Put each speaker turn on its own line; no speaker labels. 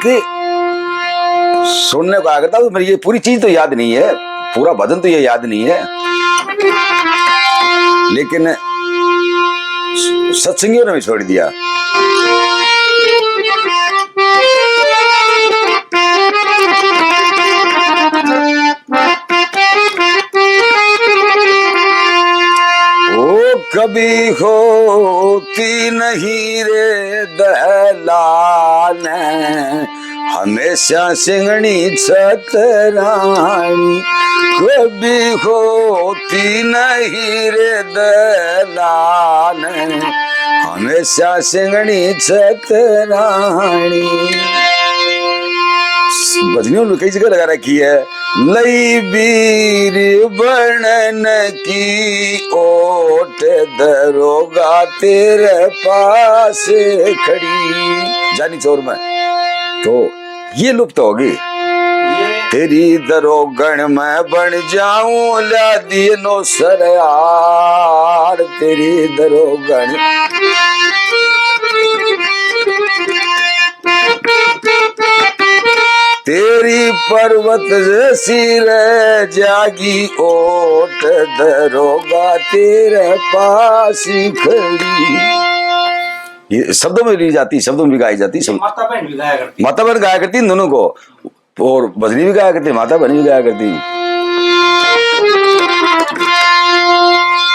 एक सुनने को आया करता, मेरी ये पूरी चीज तो याद नहीं है, पूरा भजन तो ये याद नहीं है, लेकिन सत्संगियों ने भी छोड़ दिया। ओ कभी होती नहीं रे दहलान, हमेशा सिंगनी छतरानी, कभी होती नहीं रे दहलान, हमेशा सिंगनी छतरानी। भजनियों ने कई जगह लगा रखी है, लई बीर बनन की ओट दरोगा तेरे पास खड़ी, जानी चोर में, तो ये लुप्त होगी। तेरी दरोगण में बन जाऊं ला दिए नो सरयार, तेरी दरोगण तेरी पर्वत जैसी रह जागी ओट दरोगा तेरे पास खड़ी। ये शब्दों में ली जाती, शब्दों में भी गाई जाती,
माता बहन भी गाया करती,
माता बहन गाया करती दोनों को, और भजनी भी गाया करती, माता बहन भी गाया करती।